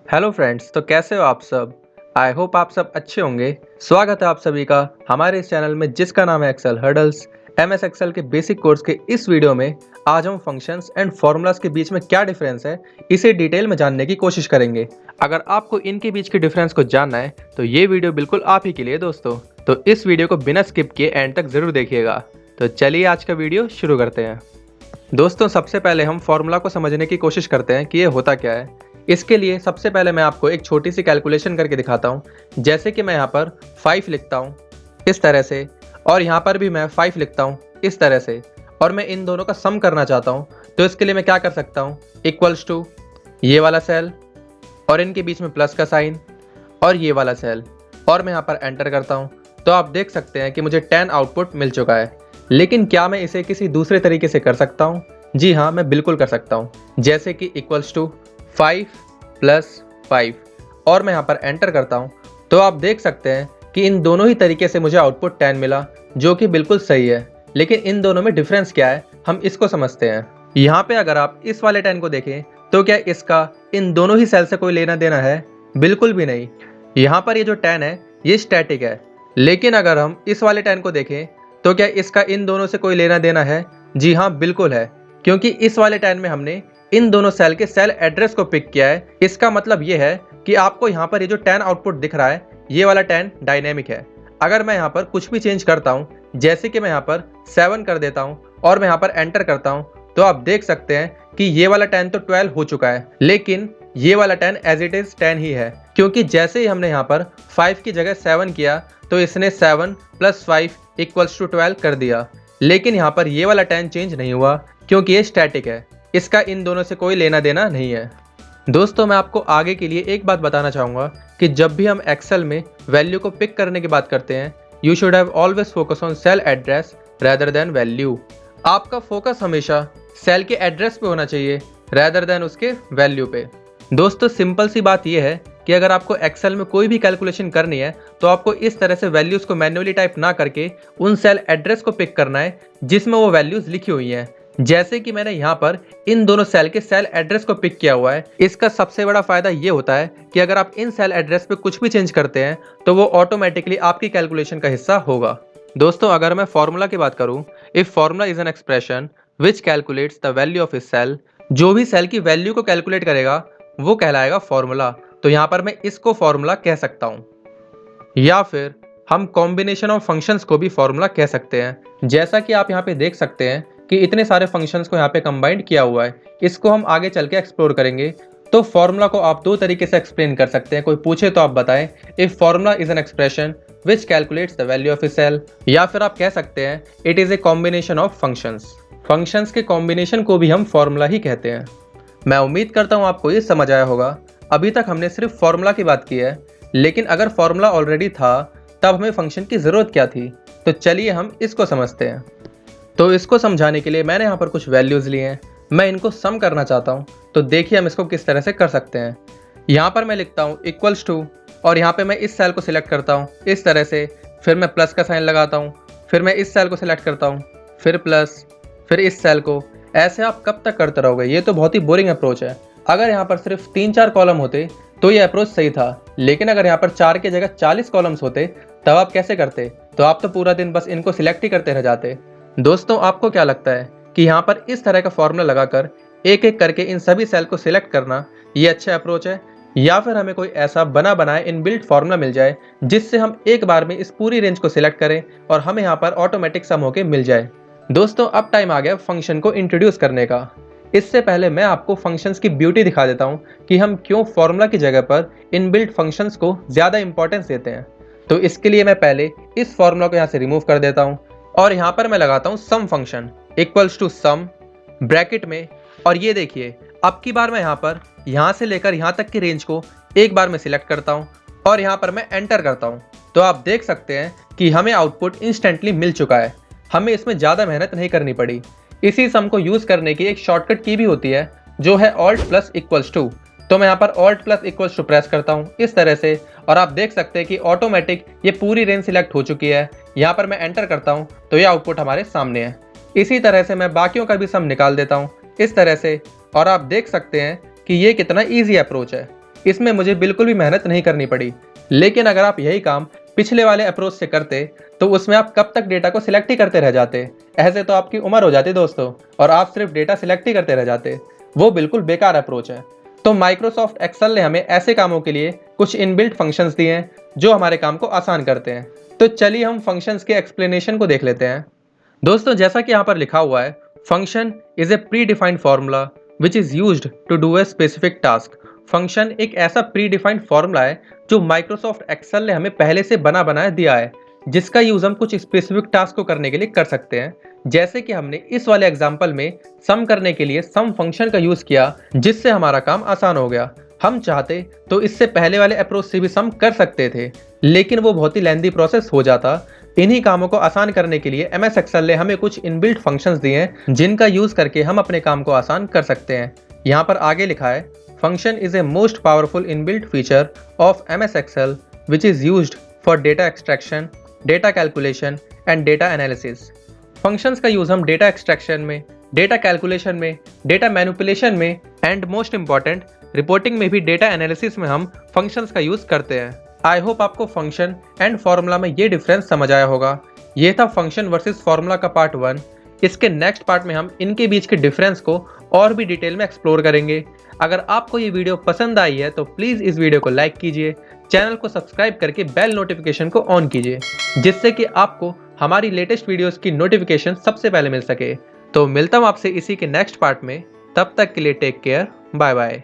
Hello friends, तो कैसे हो आप सब। आई होप आप सब अच्छे होंगे। स्वागत है आप सभी का हमारे इस चैनल में जिसका नाम है एक्सेल हर्डल्स। एमएस एक्सेल के बेसिक कोर्स के इस वीडियो में आज हम फंक्शंस एंड फॉर्मूलाज के बीच में क्या डिफरेंस है इसे डिटेल में जानने की कोशिश करेंगे। अगर आपको इनके बीच के डिफरेंस को जानना है तो ये वीडियो बिल्कुल आप ही के लिए दोस्तों। तो इस वीडियो को बिना स्किप किए एंड तक जरूर देखिएगा। तो चलिए आज का वीडियो शुरू करते हैं। दोस्तों, सबसे पहले हम फॉर्मूला को समझने की कोशिश करते हैं कि ये होता क्या है। इसके लिए सबसे पहले मैं आपको एक छोटी सी कैलकुलेशन करके दिखाता हूँ। जैसे कि मैं यहाँ पर 5 लिखता हूँ इस तरह से, और यहाँ पर भी मैं 5 लिखता हूँ इस तरह से, और मैं इन दोनों का सम करना चाहता हूँ। तो इसके लिए मैं क्या कर सकता हूँ, इक्वल्स टू ये वाला सेल और इनके बीच में प्लस का साइन और ये वाला सेल, और मैं यहाँ पर एंटर करता हूँ। तो आप देख सकते हैं कि मुझे 10 आउटपुट मिल चुका है। लेकिन क्या मैं इसे किसी दूसरे तरीके से कर सकता हूँ? जी हाँ, मैं बिल्कुल कर सकता हूँ। जैसे कि इक्वल्स टू 5 प्लस 5, और मैं यहाँ पर एंटर करता हूँ। तो आप देख सकते हैं कि इन दोनों ही तरीके से मुझे आउटपुट 10 मिला, जो कि बिल्कुल सही है। लेकिन इन दोनों में डिफरेंस क्या है, हम इसको समझते हैं। यहाँ पे अगर आप इस वाले 10 को देखें तो क्या इसका इन दोनों ही सेल से कोई लेना देना है? बिल्कुल भी नहीं। यहाँ पर ये जो 10 है ये स्टैटिक है। लेकिन अगर हम इस वाले 10 को देखें तो क्या इसका इन दोनों से कोई लेना देना है? जी हाँ, बिल्कुल है। क्योंकि इस वाले 10 में हमने इन दोनों सेल के सेल एड्रेस को पिक किया है। इसका मतलब ये है कि आपको यहाँ पर ये जो 10 आउटपुट दिख रहा है ये वाला 10 डायनेमिक है। अगर मैं यहाँ पर कुछ भी चेंज करता हूँ, जैसे कि मैं यहाँ पर 7 कर देता हूँ और मैं यहाँ पर एंटर करता हूँ, तो आप देख सकते हैं कि ये वाला 10 तो 12 हो चुका है, लेकिन ये वाला 10 एज इट इज 10 ही है। क्योंकि जैसे ही हमने यहाँ पर 5 की जगह 7 किया तो इसने 7 प्लस 5 इक्वल्स टू 12 कर दिया। लेकिन यहाँ पर ये वाला 10 चेंज नहीं हुआ क्योंकि ये स्टैटिक है। इसका इन दोनों से कोई लेना देना नहीं है। दोस्तों, मैं आपको आगे के लिए एक बात बताना चाहूँगा कि जब भी हम एक्सेल में वैल्यू को पिक करने की बात करते हैं, you should have always focus on sale address rather than value. आपका फोकस हमेशा सेल के एड्रेस पे होना चाहिए रेदर देन उसके वैल्यू पे। दोस्तों, सिंपल सी बात यह है कि अगर आपको एक्सेल में कोई भी कैलकुलेशन करनी है तो आपको इस तरह से वैल्यूज को मैन्युअली टाइप ना करके उन सेल एड्रेस को पिक करना है जिसमें वो वैल्यूज लिखी हुई हैं। जैसे कि मैंने यहाँ पर इन दोनों सेल के सेल एड्रेस को पिक किया हुआ है। इसका सबसे बड़ा फायदा ये होता है कि अगर आप इन सेल एड्रेस पे कुछ भी चेंज करते हैं तो वो ऑटोमेटिकली आपकी कैलकुलेशन का हिस्सा होगा। दोस्तों, अगर मैं फॉर्मूला की बात करूँ, if formula is an expression which calculates the value of a cell, जो भी सेल की वैल्यू को कैलकुलेट करेगा वो कहलाएगा फॉर्मूला। तो यहाँ पर मैं इसको फॉर्मूला कह सकता हूँ, या फिर हम कॉम्बिनेशन ऑफ फंक्शंस को भी फॉर्मूला कह सकते हैं। जैसा कि आप यहाँ पे देख सकते हैं कि इतने सारे फंक्शंस को यहाँ पे कंबाइंड किया हुआ है। इसको हम आगे चल के एक्सप्लोर करेंगे। तो फॉर्मूला को आप दो तरीके से एक्सप्लेन कर सकते हैं। कोई पूछे तो आप बताएं, if formula is an expression which calculates the value of a cell, या फिर आप कह सकते हैं it is a combination of functions. Functions के कॉम्बिनेशन को भी हम फॉर्मूला ही कहते हैं। मैं उम्मीद करता हूँ आपको ये समझ आया होगा। अभी तक हमने सिर्फ फॉर्मूला की बात की है, लेकिन अगर फॉर्मूला ऑलरेडी था तब हमें फंक्शन की ज़रूरत क्या थी? तो चलिए हम इसको समझते हैं। तो इसको समझाने के लिए मैंने यहाँ पर कुछ वैल्यूज़ लिए हैं। मैं इनको सम करना चाहता हूँ। तो देखिए हम इसको किस तरह से कर सकते हैं। यहाँ पर मैं लिखता हूँ इक्वल्स टू, और यहाँ पे मैं इस सेल को सिलेक्ट करता हूँ इस तरह से, फिर मैं प्लस का साइन लगाता हूँ, फिर मैं इस सेल को सिलेक्ट करता हूँ, फिर प्लस, फिर इस सेल को। ऐसे आप कब तक करते रहोगे? ये तो बहुत ही बोरिंग अप्रोच है। अगर यहाँ पर सिर्फ 3-4 कॉलम होते तो ये अप्रोच सही था, लेकिन अगर यहाँ पर 4 की जगह 40 कॉलम्स होते तब आप कैसे करते? तो आप तो पूरा दिन बस इनको सिलेक्ट ही करते रह जाते। दोस्तों, आपको क्या लगता है कि यहाँ पर इस तरह का फॉर्मूला लगाकर एक एक करके इन सभी सेल को सिलेक्ट करना ये अच्छा अप्रोच है, या फिर हमें कोई ऐसा बना बनाए इनबिल्ट फॉर्मूला मिल जाए जिससे हम एक बार में इस पूरी रेंज को सिलेक्ट करें और हमें यहाँ पर ऑटोमेटिक सम होके मिल जाए? दोस्तों, अब टाइम आ गया फंक्शन को इंट्रोड्यूस करने का। इससे पहले मैं आपको फंक्शंस की ब्यूटी दिखा देता हूँ कि हम क्यों फॉर्मूला की जगह पर इनबिल्ट फंक्शंस को ज़्यादा इंपॉर्टेंस देते हैं। तो इसके लिए मैं पहले इस फॉर्मूला को यहाँ से रिमूव कर देता हूँ और यहाँ पर मैं लगाता हूँ some function equals to some bracket में। और ये देखिए, अब की बार मैं यहाँ से लेकर यहाँ तक की रेंज को एक बार में सिलेक्ट करता हूँ और यहाँ पर मैं एंटर करता हूँ। तो आप देख सकते हैं कि हमें आउटपुट इंस्टेंटली मिल चुका है। हमें इसमें ज़्यादा मेहनत नहीं करनी पड़ी। इसी सम को यूज़ करने की एक शॉर्टकट की भी होती है जो है ऑल्ट प्लस इक्वल्स टू। तो मैं यहाँ पर alt plus equals to press करता हूँ इस तरह से, और आप देख सकते हैं कि ऑटोमेटिक ये पूरी रेंज सिलेक्ट हो चुकी है। यहाँ पर मैं एंटर करता हूँ तो ये आउटपुट हमारे सामने है। इसी तरह से मैं बाकियों का भी सम निकाल देता हूँ इस तरह से, और आप देख सकते हैं कि ये कितना ईजी अप्रोच है। इसमें मुझे बिल्कुल भी मेहनत नहीं करनी पड़ी। लेकिन अगर आप यही काम पिछले वाले अप्रोच से करते तो उसमें आप कब तक डेटा को सिलेक्ट ही करते रह जाते। ऐसे तो आपकी उम्र हो जाती दोस्तों, और आप सिर्फ डेटा सिलेक्ट ही करते रह जाते। वो बिल्कुल बेकार अप्रोच है। तो माइक्रोसॉफ्ट एक्सेल ने हमें ऐसे कामों के लिए कुछ इनबिल्ट फंक्शंस दिए हैं जो हमारे काम को आसान करते हैं। तो चलिए हम फंक्शंस के एक्सप्लेनेशन को देख लेते हैं। दोस्तों, जैसा कि यहाँ पर लिखा हुआ है, function is a pre defined formula which is used to do a specific task. Function एक ऐसा प्री डिफाइंड फॉर्मूला है जो माइक्रोसॉफ्ट एक्सेल ने हमें पहले से बना बनाया दिया है, जिसका यूज हम कुछ स्पेसिफिक टास्क को करने के लिए कर सकते हैं। जैसे कि हमने इस वाले एग्जांपल में सम करने के लिए सम फंक्शन का यूज किया, जिससे हमारा काम आसान हो गया। हम चाहते तो इससे पहले वाले अप्रोच से भी सम कर सकते थे, लेकिन वो बहुत ही लेंदी प्रोसेस हो जाता। इन्हीं कामों को आसान करने के लिए एमएस एक्सेल ने हमें कुछ इनबिल्ट फंक्शंस दिए हैं, जिनका यूज करके हम अपने काम को आसान कर सकते हैं। यहाँ पर आगे लिखा है, function is a most powerful inbuilt feature of MS Excel which is used for data extraction, data calculation and data analysis. Functions का यूज हम डेटा एक्सट्रैक्शन में, डेटा कैलकुलेशन में, डेटा मैनिपुलेशन में एंड मोस्ट इंपॉर्टेंट रिपोर्टिंग में भी data analysis में हम functions का यूज करते हैं। आई होप आपको फंक्शन एंड फॉर्मूला में ये डिफरेंस समझ आया होगा। ये था फंक्शन वर्सेस फॉर्मूला का पार्ट 1। इसके नेक्स्ट पार्ट में हम इनके बीच के डिफरेंस को और भी डिटेल में एक्सप्लोर करेंगे। अगर आपको ये वीडियो पसंद आई है तो प्लीज़ इस वीडियो को लाइक कीजिए, चैनल को सब्सक्राइब करके बेल नोटिफिकेशन को ऑन कीजिए, जिससे कि आपको हमारी लेटेस्ट वीडियोस की नोटिफिकेशन सबसे पहले मिल सके। तो मिलता हूँ आपसे इसी के नेक्स्ट पार्ट में। तब तक के लिए टेक केयर, बाय बाय।